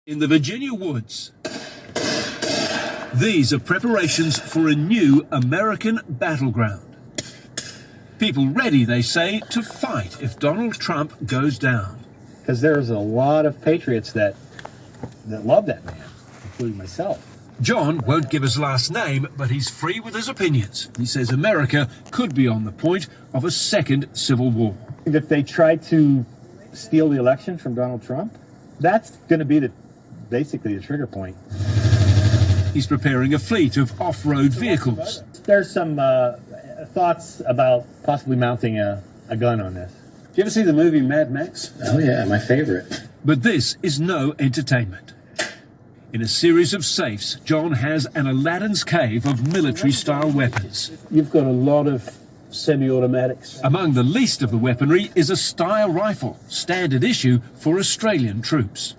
In the Virginia woods, these are preparations for a new American battleground. People ready, they say, to fight if Donald Trump goes down. Because there's a lot of patriots that love that man, including myself. John won't give his last name, but he's free with his opinions. He says America could be on the point of a second civil war. If they try to steal the election from Donald Trump, that's going to be basically the trigger point. He's preparing a fleet of off-road vehicles. There's some thoughts about possibly mounting a gun on this. Did you ever see the movie Mad Max? Oh yeah, my favorite. But this is no entertainment. In a series of safes, John has an Aladdin's cave of military-style weapons. You've got a lot of semi-automatics. Among the least of the weaponry is a style rifle, standard issue for Australian troops.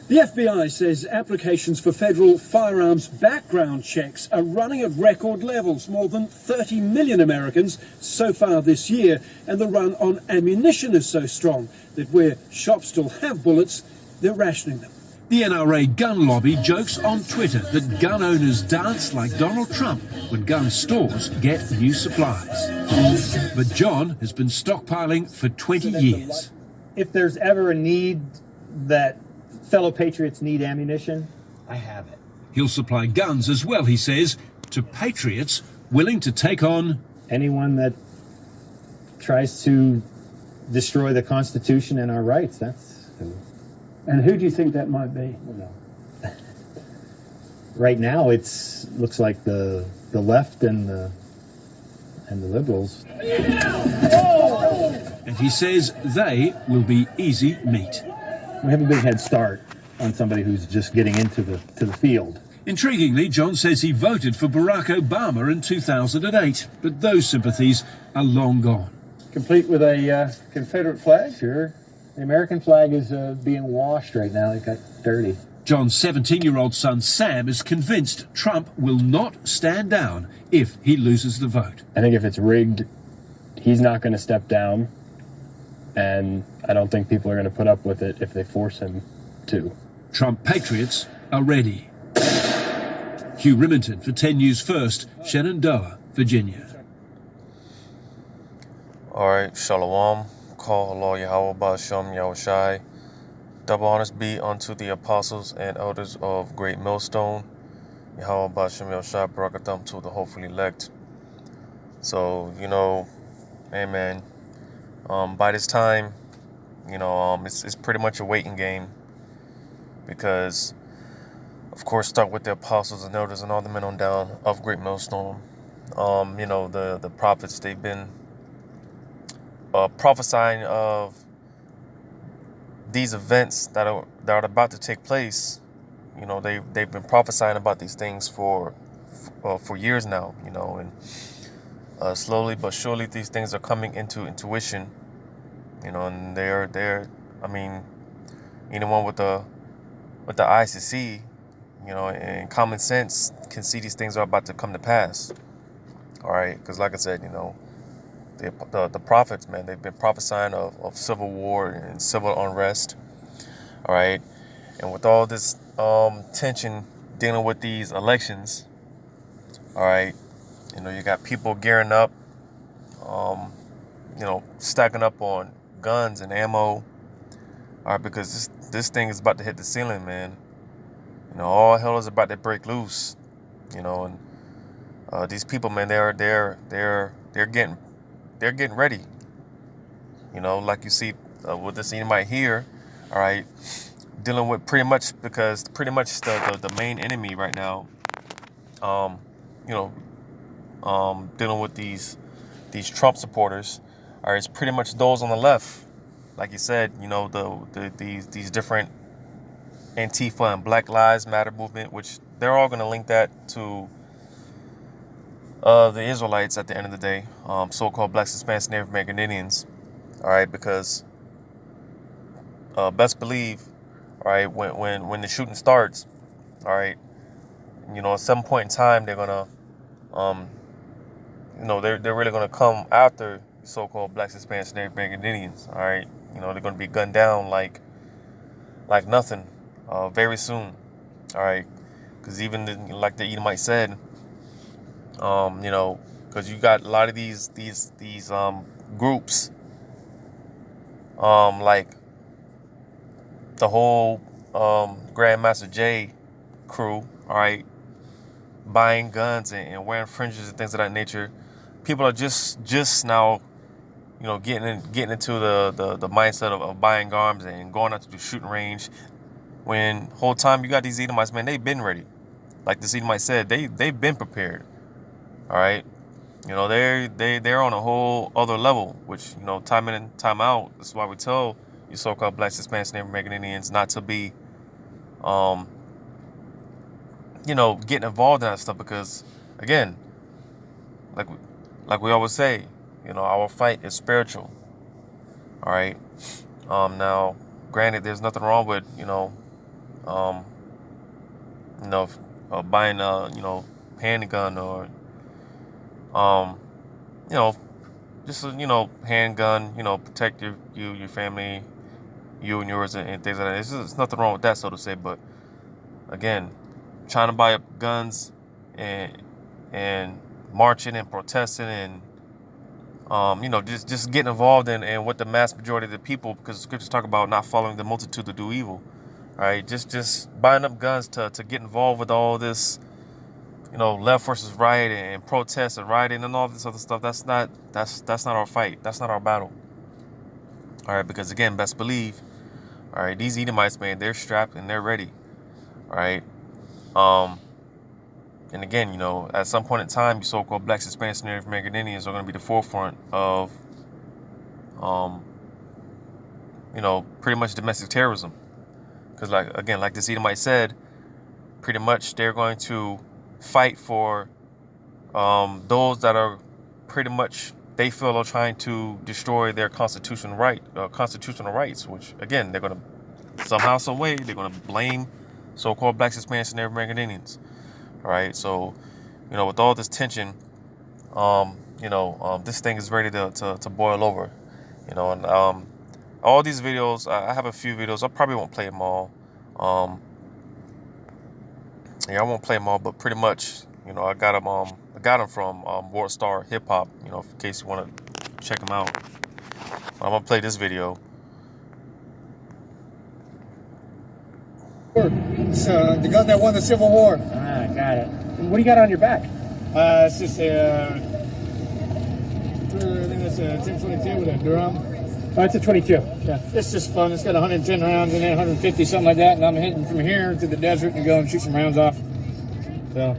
The FBI says applications for federal firearms background checks are running at record levels, more than 30 million Americans so far this year, and the run on ammunition is so strong that where shops still have bullets, they're rationing them. The NRA gun lobby jokes on Twitter that gun owners dance like Donald Trump when gun stores get new supplies. But John has been stockpiling for 20 years. If there's ever a need that fellow patriots need ammunition, I have it. He'll supply guns as well, he says, to patriots willing to take on anyone that tries to destroy the Constitution and our rights. That's who. And who do you think that might be? Well, right now, looks like the left and the liberals. And he says they will be easy meat. We have a big head start on somebody who's just getting into the field. Intriguingly, John says he voted for Barack Obama in 2008, but those sympathies are long gone. Complete with a Confederate flag? Sure. The American flag is being washed right now. It got dirty. John's 17-year-old son Sam is convinced Trump will not stand down if he loses the vote. I think if it's rigged, he's not going to step down, and I don't think people are going to put up with it if they force him to. Trump patriots are ready. Hugh Remington for 10 News First, Shenandoah, Virginia. All right, Shalom. Call Allah Yahweh Ba'ashem Yahushai. Double honors be unto the apostles and elders of Great Millstone. Yahweh Ba'ashem Yahushai Barakatam to the hopefully elect. So, amen. By this time, it's pretty much a waiting game. Because, of course, start with the apostles and elders and all the men on down of Great Millstone. The prophets, they've been prophesying of these events that are about to take place. They've been prophesying about these things for years now. And slowly but surely these things are coming into intuition. And they're. I mean, anyone with the eyes to see, and common sense can see these things are about to come to pass. All right, because like I said, the prophets, man, they've been prophesying of civil war and civil unrest. All right. And with all this tension dealing with these elections, all right, you got people gearing up, stacking up on guns and ammo. All right, because this thing is about to hit the ceiling, man. All hell is about to break loose. And these people, man, they're getting ready. Like you see with this anybody here, all right, dealing with pretty much the main enemy right now, dealing with these Trump supporters, all right, it's pretty much those on the left. Like you said, these different Antifa and Black Lives Matter movement, which they're all going to link that to the Israelites at the end of the day, so-called Blacks, Hispanics, Native American Indians. All right, because best believe, all right, when the shooting starts, all right, at some point in time they're gonna, they're really gonna come after the so-called Blacks, Hispanics, Native American Indians. All right, they're gonna be gunned down like nothing. very soon. All right, because even like the Edomite said, you know, because you got a lot of these groups, like the whole Grandmaster Jay crew, all right, buying guns and wearing fringes and things of that nature. People are just now, you know, getting into the mindset of buying arms and going out to the shooting range. When whole time you got these Edomites, man, they've been ready. Like this Edomite said, they've been prepared. All right, you know, they're on a whole other level, which, you know, time in and time out. That's why we tell you so-called Blacks, Hispanics, Native American Indians not to be, you know, getting involved in that stuff, because again, like we always say, you know, our fight is spiritual. All right. Now, granted, there's nothing wrong with, um, you know, buying a, you know, handgun, or you know, just a, you know, handgun, you know, protect your family, you and yours, and things like that. There's nothing wrong with that, so to say. But again, trying to buy up guns and marching and protesting and you know, just getting involved in what the mass majority of the people, because the scriptures talk about not following the multitude to do evil. All right, just buying up guns to get involved with all this, you know, left versus right and protests and rioting and all this other stuff. That's not our fight. That's not our battle. All right, because again, best believe, all right, these Edomites, man, they're strapped and they're ready. All right. And again, you know, at some point in time, you so-called Blacks, Hispanics, and Native American Indians are going to be the forefront of, you know, pretty much domestic terrorism. Because, like this Edomite said, pretty much they're going to fight for those that are pretty much, they feel, are trying to destroy their constitutional rights, which, again, they're going to, somehow, some way, they're going to blame so-called Blacks, Hispanics, and Native American Indians. All right, so, you know, with all this tension, you know, this thing is ready to boil over, you know, and all these videos, I have a few videos. I probably won't play them all. Yeah, I won't play them all, but pretty much, you know, I got them from World Star Hip Hop, you know, in case you want to check them out. I'm gonna play this video. It's the gun that won the Civil War. Ah, got it. What do you got on your back? It's just I think it's a 1022 with a drum. Oh, it's a 22. Yeah, it's just fun. It's got 110 rounds in it, 150, something like that. And I'm heading from here to the desert and go and shoot some rounds off. So,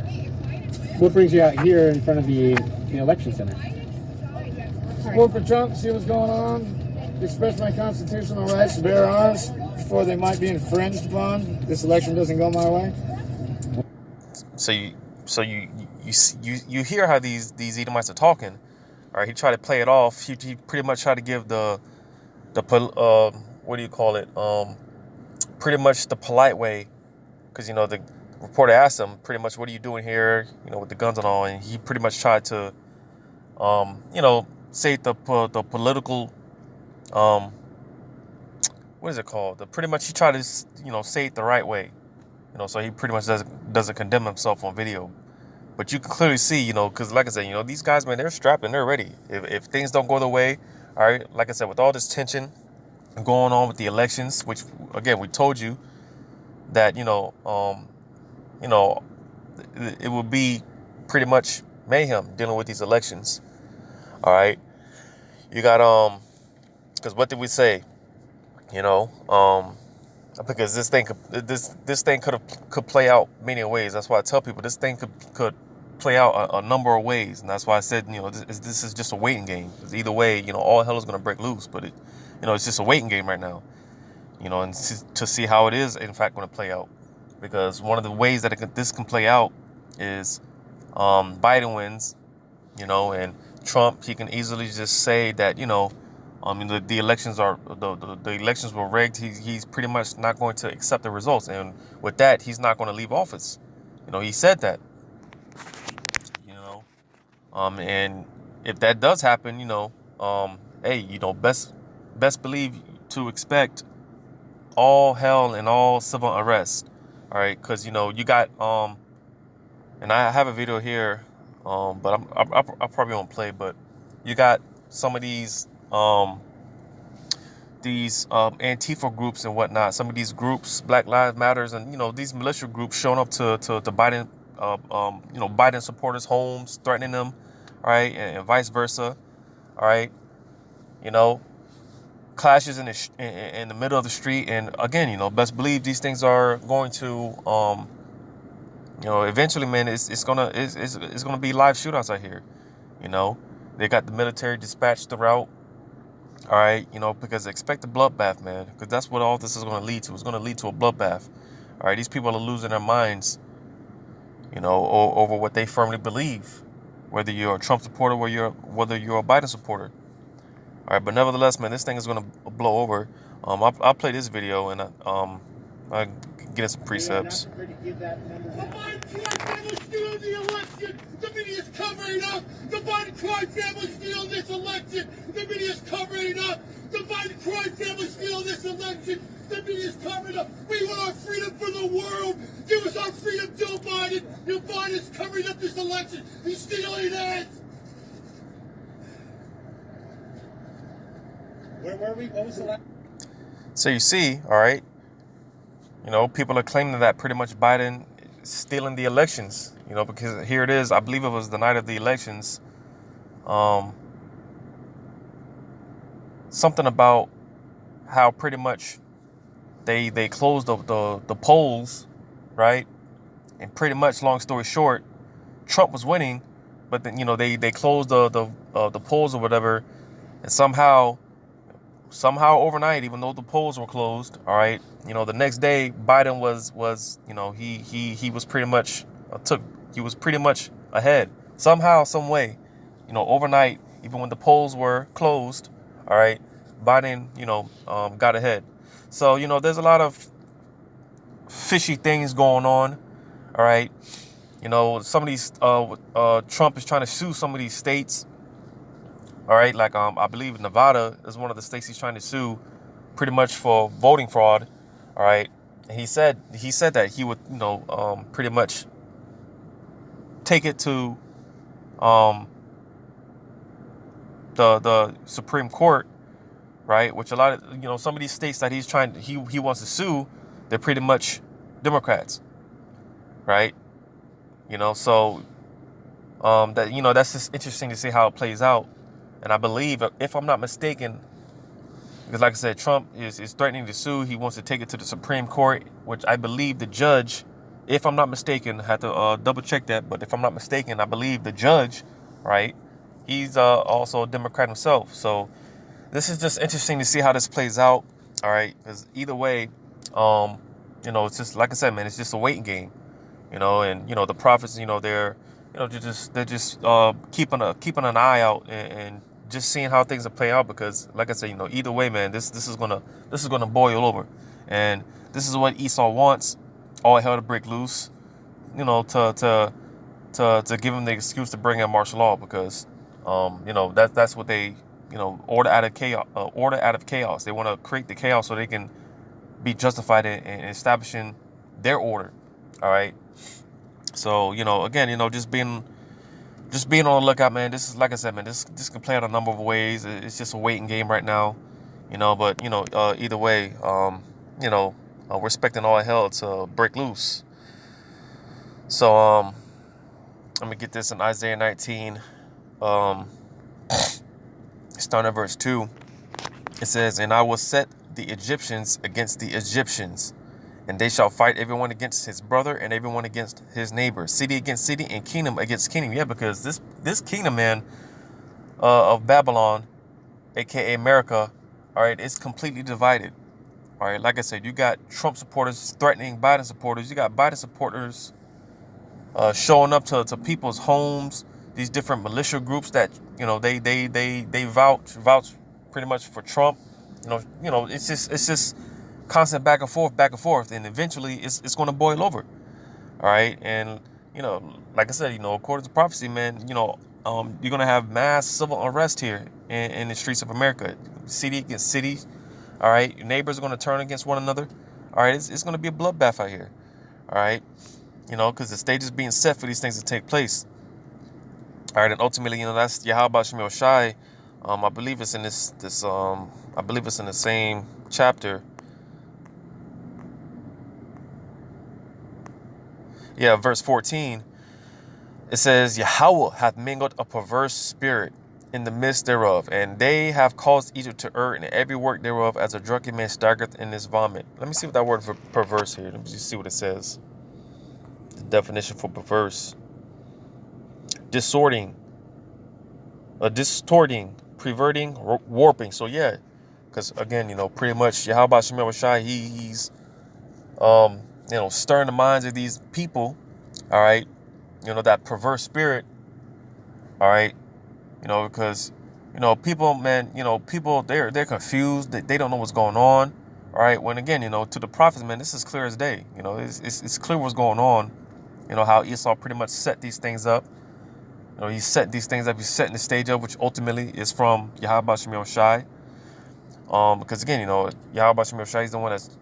What brings you out here in front of the election center? vote for Trump, see what's going on, express my constitutional rights to bear arms before they might be infringed upon. This election doesn't go my way. So you hear how these Edomites are talking. All right, he tried to play it off. He pretty much tried to give the what do you call it? Pretty much the polite way, because, you know, the reporter asked him pretty much, what are you doing here, you know, with the guns and all, and he pretty much tried to you know, say the political what is it called? Pretty much he tried to, you know, say it the right way, you know, so he pretty much doesn't condemn himself on video. But you can clearly see, you know, because like I said, you know, these guys, man, they're strapped and they're ready. If things don't go their way, all right, like I said, with all this tension going on with the elections, which, again, we told you that, you know, it would be pretty much mayhem dealing with these elections. All right, you got because what did we say? You know, because this thing could play out many ways. That's why I tell people this thing could play out a number of ways, and that's why I said, you know, this is just a waiting game. Because either way, you know, all hell is going to break loose. But you know, it's just a waiting game right now. You know, and to see how it is in fact going to play out. Because one of the ways that this can play out is Biden wins, you know, and Trump, he can easily just say that, you know, the elections are the elections were rigged. He's pretty much not going to accept the results, and with that, he's not going to leave office. You know, he said that. You know, and if that does happen, you know, hey, you know, best believe to expect all hell and all civil unrest. All right, because you know you got and I have a video here, but I probably won't play. But you got some of these Antifa groups and whatnot. Some of these groups, Black Lives Matters, and you know these militia groups showing up to Biden, you know, Biden supporters' homes, threatening them, all right, and vice versa, all right. You know, clashes in the middle of the street, and again, you know, best believe these things are going to, you know, eventually, man, it's gonna be live shootouts out here. You know, they got the military dispatched throughout. All right, you know, because expect a bloodbath, man, because that's what all this is going to lead to. It's going to lead to a bloodbath. All right, these people are losing their minds, you know, over what they firmly believe, whether you're a Trump supporter or whether you're a Biden supporter. All right, but nevertheless, man, this thing is going to blow over. I'll play this video and I'll get some precepts. The Biden crime family stealing the election. The media's covering up. The Biden crime family stealing this election. The media's covering up. The Biden crime family stealing this election. The media's covering up. We want our freedom for the world. Give us our freedom, Joe Biden. Joe Biden's covering up this election. He's stealing it. Where were we? What was the last? So you see, all right, you know, people are claiming that pretty much Biden is stealing the elections, you know, because here it is. I believe it was the night of the elections. Something about how pretty much they closed the polls, right? And pretty much, long story short, Trump was winning, but then, you know, they closed the polls or whatever, and somehow overnight, even though the polls were closed, all right, you know, the next day Biden was you know, he was pretty much ahead somehow, some way, you know, overnight, even when the polls were closed, all right, Biden, you know, got ahead. So, you know, there's a lot of fishy things going on, all right. You know, some of these Trump is trying to sue some of these states. All right, like I believe Nevada is one of the states he's trying to sue, pretty much for voting fraud. All right, and he said that he would, you know, pretty much take it to the Supreme Court, right? Which a lot of, you know, some of these states that he wants to sue, they're pretty much Democrats, right? You know, so that, you know, that's just interesting to see how it plays out. And I believe, if I'm not mistaken, because like I said, Trump is threatening to sue. He wants to take it to the Supreme Court, which I believe the judge, if I'm not mistaken, I have to double check that. But if I'm not mistaken, I believe the judge, right, he's also a Democrat himself. So this is just interesting to see how this plays out. All right, because either way, you know, it's just like I said, man, it's just a waiting game. You know, and you know the prophets, you know, they're just keeping an eye out and just seeing how things are playing out, because like I said, you know, either way, man, this is gonna boil over, and this is what Esau wants, all hell to break loose, you know, to give him the excuse to bring in martial law, because you know, that's what they, you know, order out of chaos. They want to create the chaos so they can be justified in establishing their order. All right. So, you know, again, you know, just being on the lookout, man. This is, like I said, man, this can play out a number of ways. It's just a waiting game right now, you know, but, you know, either way, you know, we're expecting all hell to break loose. So, let me get this in Isaiah 19, starting at verse 2. It says, "And I will set the Egyptians against the Egyptians, and they shall fight everyone against his brother and everyone against his neighbor, city against city and kingdom against kingdom." Yeah, because this kingdom, man, of Babylon, aka America, all right, it's completely divided. All right, like I said, you got Trump supporters threatening Biden supporters. You got Biden supporters showing up to people's homes. These different militia groups that, you know, they vouch pretty much for Trump. You know, it's just constant back and forth, and eventually it's going to boil over. All right, and you know, like I said, you know, according to prophecy, man, you know, you're going to have mass civil unrest here in the streets of America, city against city, All right, your neighbors are going to turn against one another. All right, it's going to be a bloodbath out here. All right, because the stage is being set for these things to take place. All right, and ultimately, that's Yahweh Shemel Shai. I believe it's in I believe it's in the same chapter. Yeah, verse 14. It says, Yahweh hath mingled a perverse spirit in the midst thereof, and they have caused Egypt to err in every work thereof, as a drunken man staggereth in his vomit. Let me see what that word for perverse here. Let me just see what it says. The definition for perverse: distorting, perverting, warping. So yeah, because again, pretty much Yahweh Shemel Shai, he's stirring the minds of these people. All right, that perverse spirit. All right. Because, people, man, people, they're confused. They don't know what's going on. All right. When again, to the prophets, man, this is clear as day. It's clear what's going on. How Esau pretty much set these things up. He's setting these things up. He's setting the stage up, which ultimately is from Yahweh Shemel Shai. Because again, Yahweh Shemel Shai is the one that's,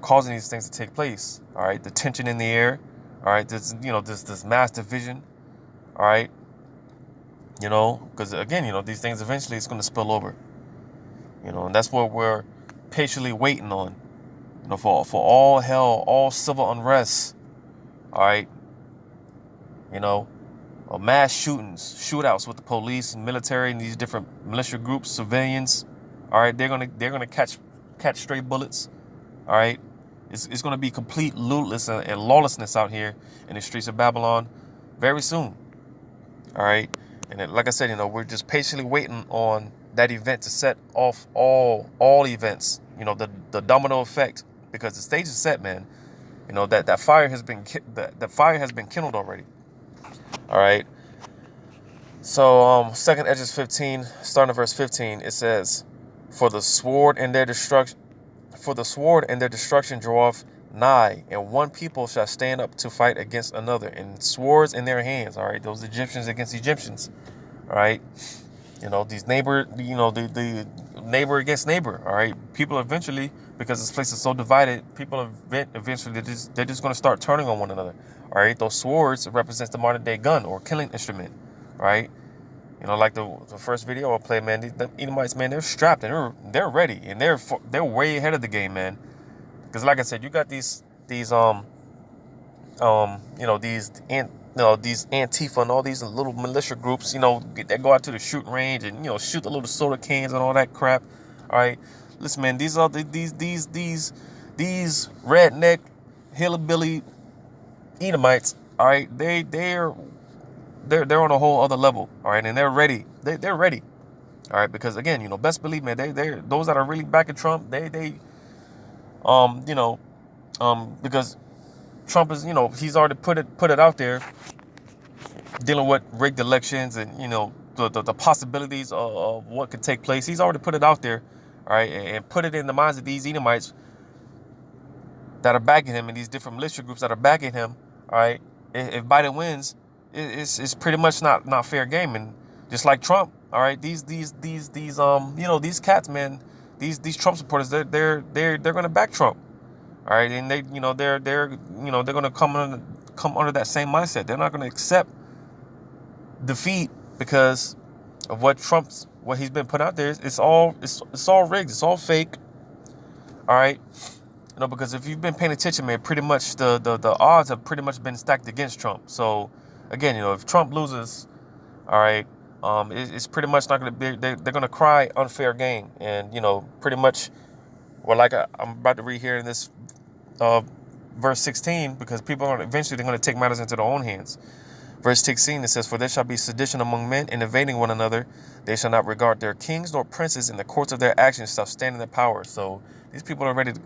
causing these things to take place. All right. The tension in the air. All right. This mass division. All right. Because again, these things eventually it's going to spill over. And that's what we're patiently waiting on. For all hell, all civil unrest. All right. Mass shootouts with the police and military and these different militia groups, civilians. All right, they're gonna catch stray bullets. All right, it's gonna be complete lootless and lawlessness out here in the streets of Babylon very soon. All right. And like I said, we're just patiently waiting on that event to set off all events, the domino effect, because the stage is set, man. That fire has been kindled already. All right. So 2 Esdras 15, starting at verse 15, it says, For the sword and their destruction draweth nigh, and one people shall stand up to fight against another, and swords in their hands. All right, those Egyptians against Egyptians. All right, these neighbor, the neighbor against neighbor. All right, people eventually, because this place is so divided, people eventually they're just going to start turning on one another. All right, those swords represents the modern day gun or killing instrument. All right, like the first video I played, man. The Edomites, man, they're strapped and they're ready, and they're way ahead of the game, man. Because like I said, you got these Antifa and all these little militia groups, that go out to the shooting range and shoot the little soda cans and all that crap. All right, listen, man, these redneck hillbilly Edomites. All right, they're on a whole other level. All right, and they're ready. They're ready. All right, because again, best believe, man, they're those that are really backing Trump. Because Trump is, he's already put it out there, dealing with rigged elections and, the possibilities of what could take place. He's already put it out there, all right, and put it in the minds of these Edomites that are backing him and these different militia groups that are backing him, all right. If Biden wins, it's pretty much not fair game. And just like Trump, all right, these cats, man, these Trump supporters, they're going to back Trump. All right, and they're going to come under that same mindset. They're not going to accept defeat because of what he's been put out there. It's all rigged. It's all fake. All right, because if you've been paying attention, man, pretty much the odds have pretty much been stacked against Trump. So again, if Trump loses, all right, it's pretty much not going to be. They're going to cry unfair game, and pretty much. Well, like I'm about to read here in this verse 16, because people are eventually going to take matters into their own hands. Verse 16, it says, For there shall be sedition among men, and invading one another. They shall not regard their kings nor princes, in the courts of their actions shall stand in their power. So these people are ready to,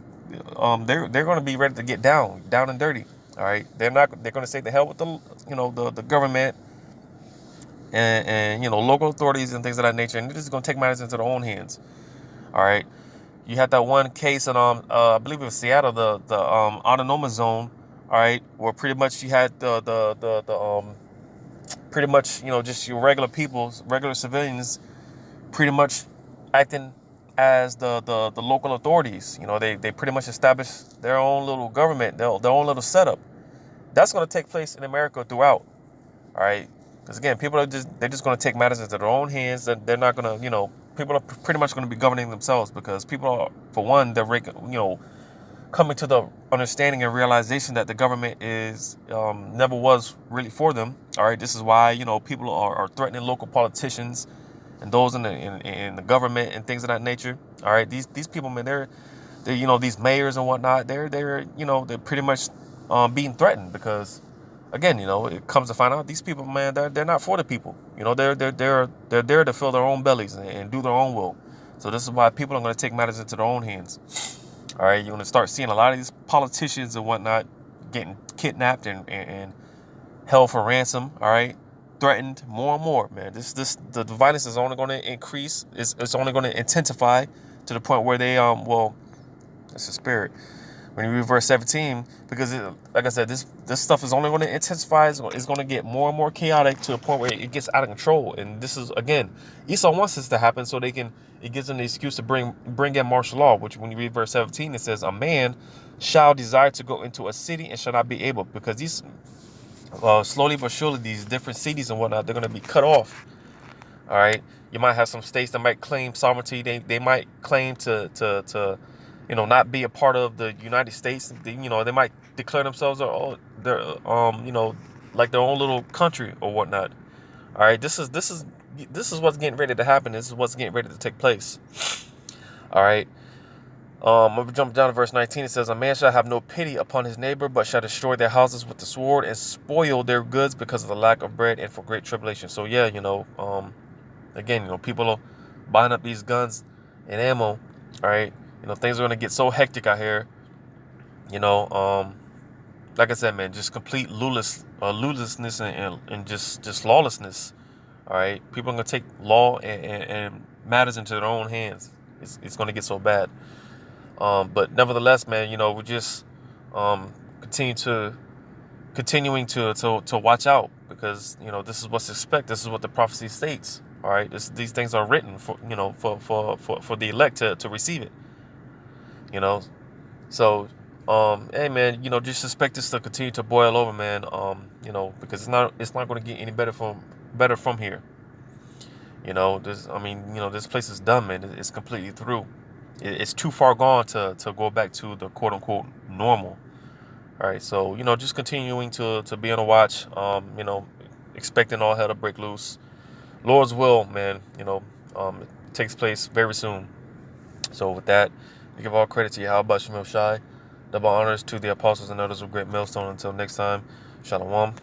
they're going to be ready to get down and dirty. All right, they're going to say the hell with the government and local authorities and things of that nature, and they're just going to take matters into their own hands. All right. You had that one case in, I believe it was Seattle, the autonomous zone, all right, where pretty much you had pretty much, just your regular people, regular civilians, pretty much acting as the local authorities. You know, they pretty much establish their own little government, their own little setup. That's going to take place in America throughout. All right, because again, they're just going to take matters into their own hands. And they're not going to, you know, people are pretty much going to be governing themselves, because people are, for one, they're, you know, coming to the understanding and realization that the government is never was really for them. All right, this is why, you know, people are threatening local politicians and those in the government and things of that nature. All right, these people, man, they're you know, these mayors and whatnot, they're you know, they're pretty much being threatened, because again, you know, it comes to find out these people, man, they're not for the people. You know, they're there to fill their own bellies and do their own will. So this is why people are going to take matters into their own hands. All right, you're going to start seeing a lot of these politicians and whatnot getting kidnapped and held for ransom. All right, threatened more and more, man. The violence is only going to increase. It's only going to intensify to the point where they well, that's the spirit. When you read verse 17, because like I said, this stuff is only going to intensify. It's going to get more and more chaotic to a point where it gets out of control. And this is, again, Esau wants this to happen so it gives them the excuse to bring in martial law, which when you read verse 17, it says, a man shall desire to go into a city and shall not be able, because these slowly but surely, these different cities and whatnot, they're going to be cut off. All right. You might have some states that might claim sovereignty. They might claim to you know, not be a part of the United States. You know, they might declare themselves, they're, you know, like their own little country or whatnot. All right, this is what's getting ready to happen. This is what's getting ready to take place. All right, I'm gonna jump down to verse 19. It says, "A man shall have no pity upon his neighbor, but shall destroy their houses with the sword and spoil their goods because of the lack of bread and for great tribulation." So yeah, you know, again, you know, people are buying up these guns and ammo. All right. You know, things are going to get so hectic out here. You know, like I said, man, just complete lawlessness and just lawlessness. All right. People are going to take law and matters into their own hands. It's going to get so bad. But nevertheless, man, you know, we just continuing to watch out, because, you know, this is what's expected. This is what the prophecy states. All right. These things are written for, you know, for the elect to receive it. You know, so, hey man, you know, just expect this to continue to boil over, man. You know, because it's not going to get any better from here. You know, you know, this place is done, man. It's completely through. It's too far gone to go back to the quote unquote normal. All right, so, you know, just continuing to be on the watch. You know, expecting all hell to break loose. Lord's will, man. You know, it takes place very soon. So with that, we give all credit to Yahweh Shai. Double honors to the apostles and elders of Great Millstone. Until next time, Shalom.